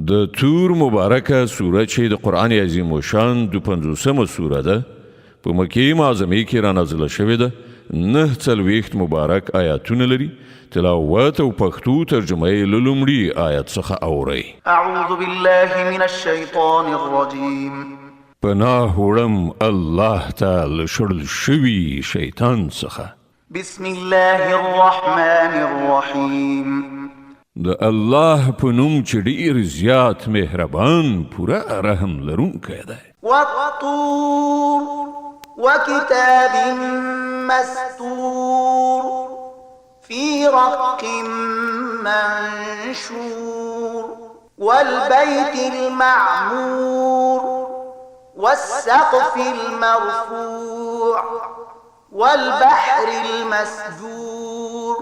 د تور مبارکه سوره چې د قرآن عظیم و شان 52مه سوره ده په مکې معظمې کې را نازله شوې ده 49 مبارک آیاتونه لري تلاوت او پښتو ترجمه یې له لومړي آیت څخه اورئ. اعوذ بالله من الشیطان الرجیم پناه وړم الله ته له شړل شوي شیطان څخه. بسم الله الرحمن الرحیم د الله په نوم چې ډېر زیات مهربان پوره رحم لرونکی دی. والطور وكتاب مستور في رق منشور والبيت المعمور والسقف المرفوع والبحر المسجور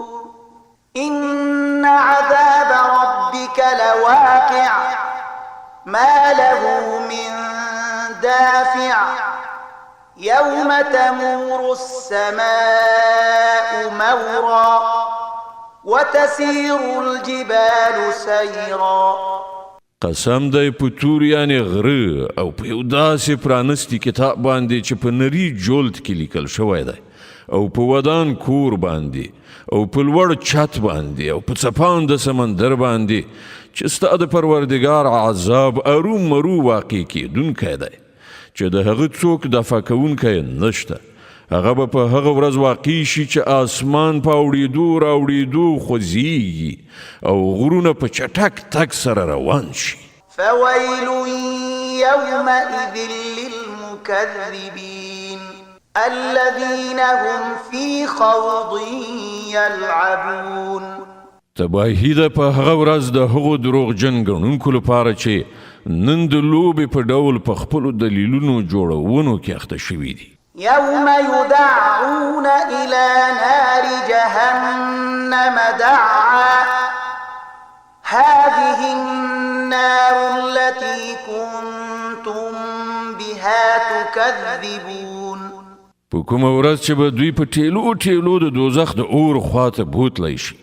إن عذاب ربك لواقع ما له من دافع يوم تمور السماء مورا وتسير الجبال سيرا. قسم دی په تور یعنی غره او په یو داسې پرانستی کتاب باندې چې په نري جولد کې لیکل شوی دی او په ودان کور باندې او په لوړ چت باندې او په څپان د سمندر باندې چې ستا د پروردګار عذاب ارومرو واقع کېدونکی دی چې د هغه څوک دفع کوونکی نشته. هغه به په هغه ورځ واقع شي چې آسمان په اوړېدو راوړېدو خوځېږي او غرونه په چټک تګ سره روان شي. فويل يومئذ للمكذبين الذين هم في خوض يلعبون. تباهي ده په هغه ورځ د هغو دروغجن ګڼونکو لپاره چې نن د لوبې په ډول په خپلو دلیلونو جوړونو کې اخته شوي دي. يوم يدعون إلى نار جهنم دعا هذه النار التي كنتم بها تكذبون. په کومه ورځ چې به دوی په ټیلو ټیلو د دوزخ د اور خواته بوتلی شي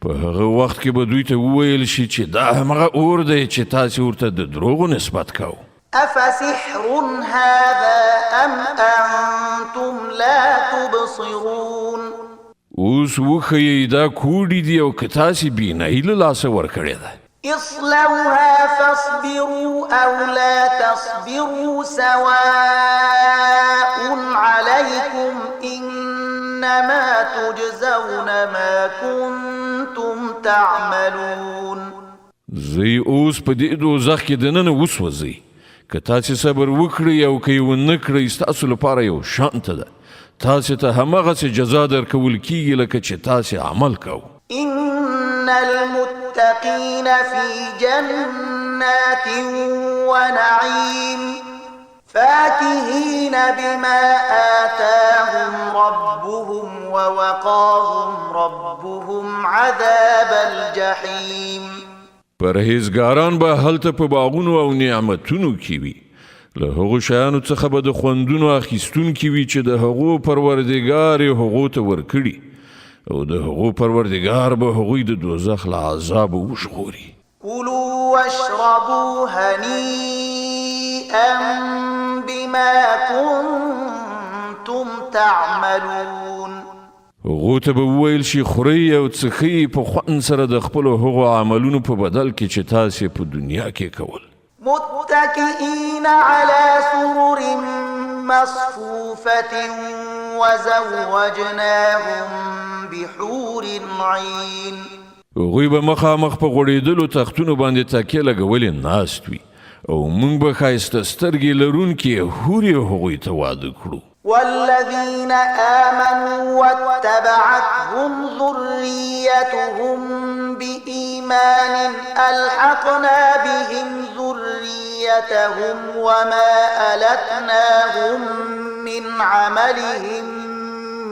په هغه وخت کې به دوی ته وویل شي چې دا همغه اور دی چې تاسې ورته د دروغو نسبت کوو. أفسحر هذا أم أنتم لا تبصرون. اوس وښیئ دا کوډې دي او که تاسې بینایي له لاسه ورکړې ده. اصلوها فاصبروا أو لا تصبروا سواء عليكم إنما تجزون ما كنتم تعملون. زی اوس په دې دوزخ کې دننه وسوځئ که تاسې صبر وکړئ او که یې ونه کړئ ستاسو لپاره یو شانته ده. تاسې ته هماغسې جزا درکول کیږي لکه چې تاسې عمل کوو. إن المتقين في جنات ونعيم فاكهين بما آتاهم ربهم ووقاهم ربهم عذاب الجحيم. پرهیزګاران به هلته په باغونو او نعمتونو کې وي له هغو شیانو څخه به د خوندونو اخیستونکي وي چې د هغو پروردګار یې هغو ته ورکړي او د هغو پروردګار به هغوی د دوزخ له عذابه وژغوري. كلوا واشربوا هنيئا بما كنتم تعملون. هغو ته به وویل شي خورئ او څښئ په خوند سره د خپلو هغو عملونو په بدل کې چې تاسې په دنیا کې کول. متكئين على سرر مصفوفة وزوجناهم بحور عين. هغوی به مخامخ په غوړېدلو تختونو باندې تکیه لګولې ناست وي او موږ به ښایسته سترګې لرونکي حورې هغوی ته واده کړو. والذين آمنوا واتبعتهم ذريتهم بإيمان ألحقنا بهم ذريتهم وما ألتناهم من عملهم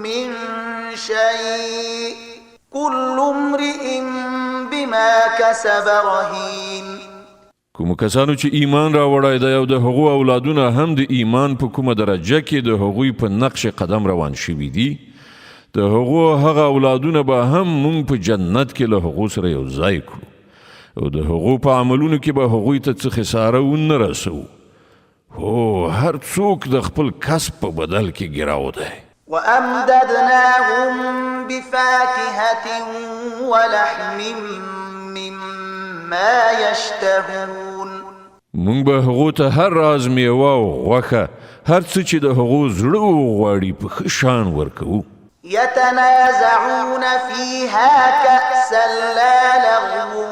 من شيء كل امرئ بما كسب رهين. کوم کسانو چې ایمان راوړی دی او د هغو اولادونه هم د ایمان په کومه درجه کې د هغوی په نقش قدم روان شوي دي د هغو هغه اولادونه به هم مونږ په جنت کې له هغو سره یو ځای کړو او د هغو په عملونو کې به هغوی ته څه خساره ونه رسو. هو هر څوک د خپل کسب په بدل کې ګیراو دی. وأمددناهم بفاكهة ولحم مما يشتهون. مونږ به هغو ته هر راز میوه او غوښه هر څه چې د هغو زړه وغواړي په ښه شان ورکوو. يتنازعون فيها كأسا لا لغو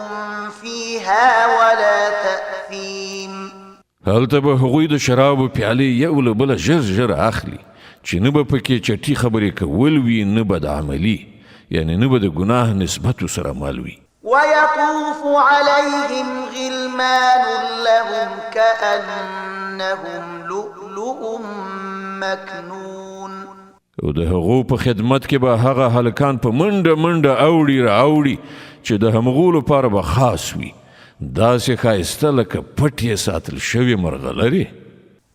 فيها ولا تأثيم. هلته به هغوی د شرابو پیالې یو له بله ژر ژر اخلي چې نه به پکې چټي خبرې کول وي نه به د عملي یعنی نه به د ګناه نسبت سره مل وي. ويطوف عليهم غلمان لهم كأنهم لؤلؤ مكنون. او د هغو په خدمت کې به هغه هلکان په منډه منډه اوړي راوړي چې د همغو لپاره به خاص وي داسې ښایسته لکه پټ یې ساتل شوي مرغلرې.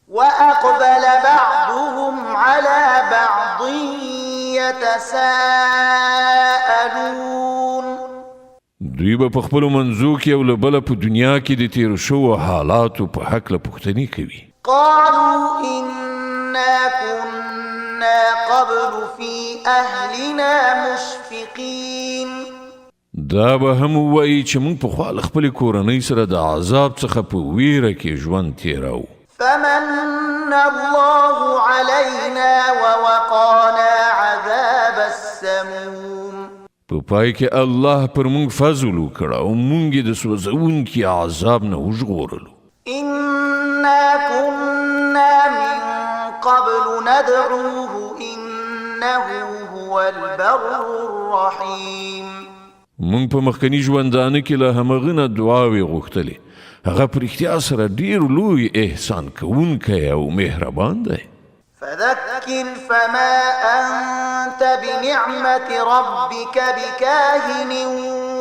وأقبل بعضهم على بعض يتساءلون. دوی به په خپلو منځو کې یو له بله په دنیا کې د تېرو شوو حالاتو په هکله پوښتنې کوي. قالوا إنا كنا قبل في أهلنا مشفقين. دا به هم ووایي چې موږ پخوا له خپلې کورنۍ سره د عذاب څخه په ویره کې ژوند تېراو. فمن الله علينا ووقانا عذاب السموم. په پای کې الله پر موږ فضل وکړ او موږ یې د سوځونکي عذاب نه وژغورلو. إنا كنا من قبل ندعوه إنه هو البر الرحيم. موږ په مخکني ژوندانه کې له همغه نه دعاوې غوښتلې. هغه په رښتیا سره ډېر لوی احسان کوونکی او مهربان دی. فذكر فما أنت بنعمة ربك بكاهن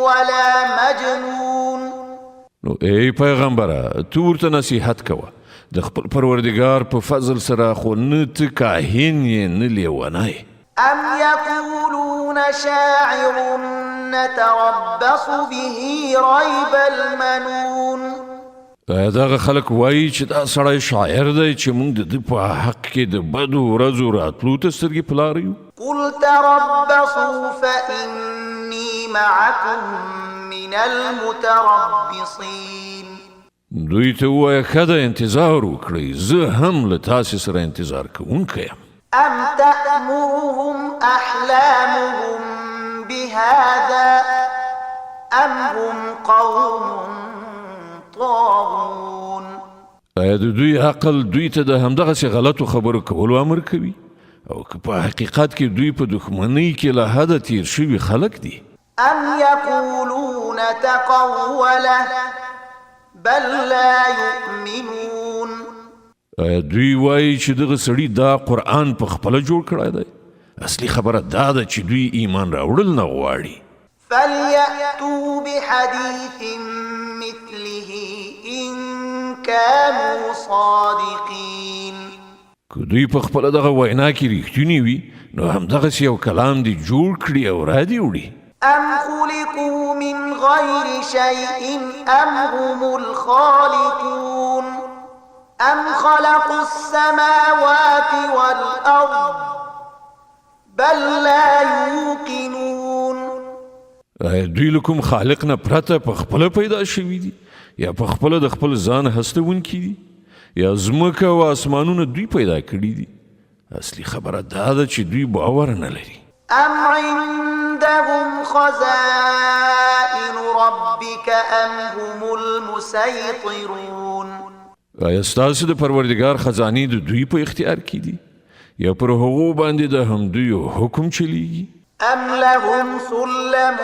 ولا مجنون. نو ای پیغمبره تو ورته نصیحت کوه د خپل پروردګار په فضل سره خو نه ته کاهن یې نه لیونی. أم يقولون شاعر نتربص به ريب المنون. دغه خلک وایي چې دا سړی شاعر دی چې موږ د ده په حق کې د بدو ورځو راتلو ته سترګې په لاره یو. قل تربصوا فإني معكم من المتربصين. دوی ته ووایه ښه ده انتظار وکړئ زه هم له تاسې سره انتظار کوونکی یم. أم تأمرهم أحلامهم بهذا أم هم قوم طاغون. آیا د دوی عقل دوی ته د همدغسې غلطو خبرو کولو امر کوي او که په حقیقت کې دوی په دښمنۍ کې له حده تیر شوي خلک دي؟ أم يقولون تقوله بل لا يؤمنون. آیا دوی وایي چې دغه سړي دا قرآن په خپله جوړ کړی دی؟ اصلي خبره دا ده چې دوی ایمان راوړل نه غواړي. فليأتوا بحديث مثله إن كانوا صادقين. که دوی په خپله دغه وینا کې رښتونی وي نو همدغسې یو کلام دې جوړ کړي او را دې وړي. أم خلقوا من غير شيء أم هم الخالقون أم خلقوا السماوات والأرض بل لا يوقنون. آیا دوی له کوم خالق نه پرته په خپله پیدا شوي دي یا په خپله د خپل ځان هستونکي دي یا ځمکه او اسمانونه دوی پیدا کړي دي؟ اصلي خبره دا ده چې دوی باور نه لري. أم عندهم خزائن ربك أم هم المسيطرون. آیا ستاسو د پروردګار خزانې د دوی په اختیار کې دي یا پر هغو باندې د همدوی حکم چلیږي؟ أم لهم سلم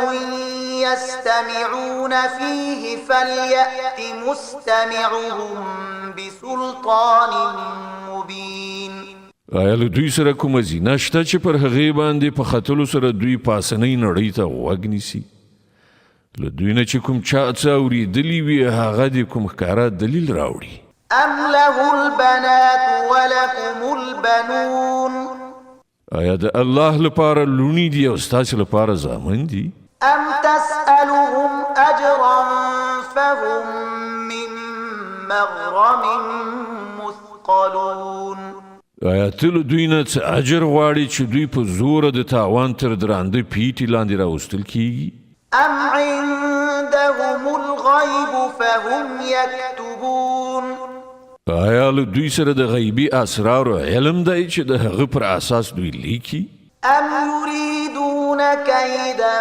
يستمعون فيه فليأت مستمعهم بسلطان مبين. آیا له دوی سره کومه زینه شته چې پر هغې باندې په ختلو سره دوی پاسنۍ نړۍ ته غوږ نیسي؟ له دوی نه چې کوم چا څه اورېدلي وي هغه دې کوم ښکاره دلیل راوړي. أم له البنات ولكم البنون. آیا د الله لپاره لونی دي او ستاسو لپاره زامن دي؟ أم تسألهم أجرا فهم من مغرم مثقلون آیا ته له دوی نه څه اجر غواړې چې دوی په زوره د تاوان تر درانده پیټې لاندې راوستل کیږي أم عندهم الغيب فهم يكتبون آیا له دوی سره د غیبي اسرارو علم دی چې د هغه پر اساس دوی لیکي أم يريدون كيدا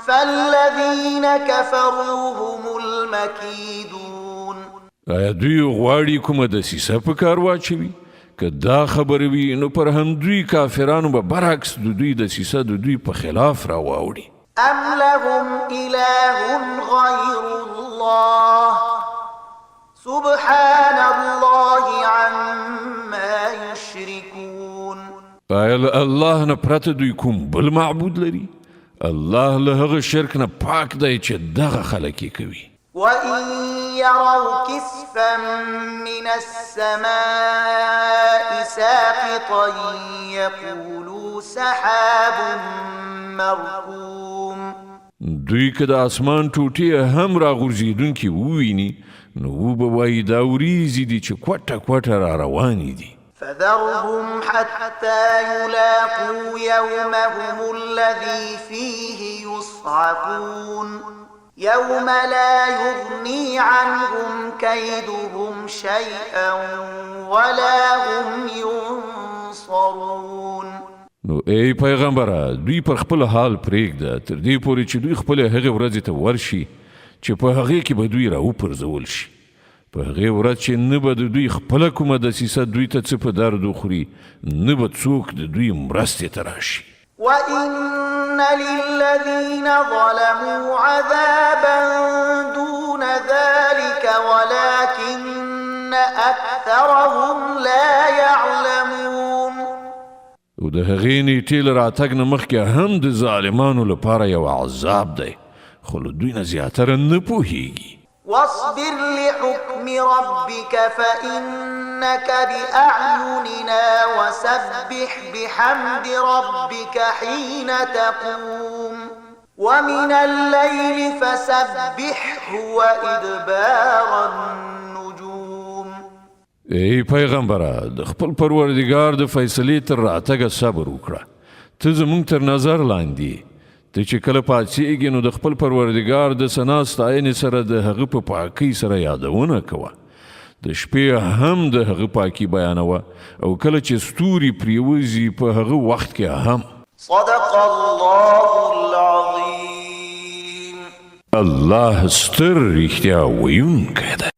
فالذين كفروا هم المكيدون آیا دوی غواړي کومه دسیسه په کار واچوي که دا خبره وي نو پر همدوی کافرانو به برعکس د دوی دسیسه د دوی په خلاف راواوړي أم لهم إله غير الله سبحان الله عما يشركون آیا له الله نه پرته دوی کوم بل معبود لري الله له هغه شرک نه پاک دی چې دغه خلک یې کوي وإن يروا كسفا من السماء ساقطا يقولوا سحاب مركوم دوی که د اسمان ټوټې هم راغورځېدونکي وویني نو وبه وایي دا وریځې دي چې کوټه کوټه را روانې دي فذرهم حتى يلاقوا يومهم الذي فيه يصعقون يوم لا يغني عنهم كيدهم شيئا ولا هم ينصرون نو ای پیغمبره دوی پر خپل حال پرېږده تر دې پورې چې دوی خپل هغې ورځې ته ورشي چې په هغې کې به دوی راوپرځول شي په هغې ورځ چې نه به د دوی خپله کومه دسیسه دوی ته څه په درد وخوري نه به څوک د دوی مرستې ته راشي وإن للذين ظلموا عذابا دون ذلك ولكن أكثرهم لا يعلمون او د هغې نیټې له راتګ نه مخکې هم د ظالمانو لپاره یو عذاب دی خو له دوی نه زیاتره نه پوهیږي واصبر لحكم ربك فإنك بأعيننا وسبح بحمد ربك حين تقوم ومن الليل فسبحه وإدبار النجوم ای پیغمبره د خپل پروردګار د فیصلې تر راتګه صبر وکړه ته زموږ تر نظر لاندې ته چې کله پاڅېږې نو د خپل پروردګار د ثنا ستاینې سره د هغه په پاکۍ سره یادونه کوه د شپې هم د هغه پاکي بیانوه او کله چې ستوري پریوځي په هغه وخت کې هم صدق الله العظيم الله ستر رښتیا ویونکی دی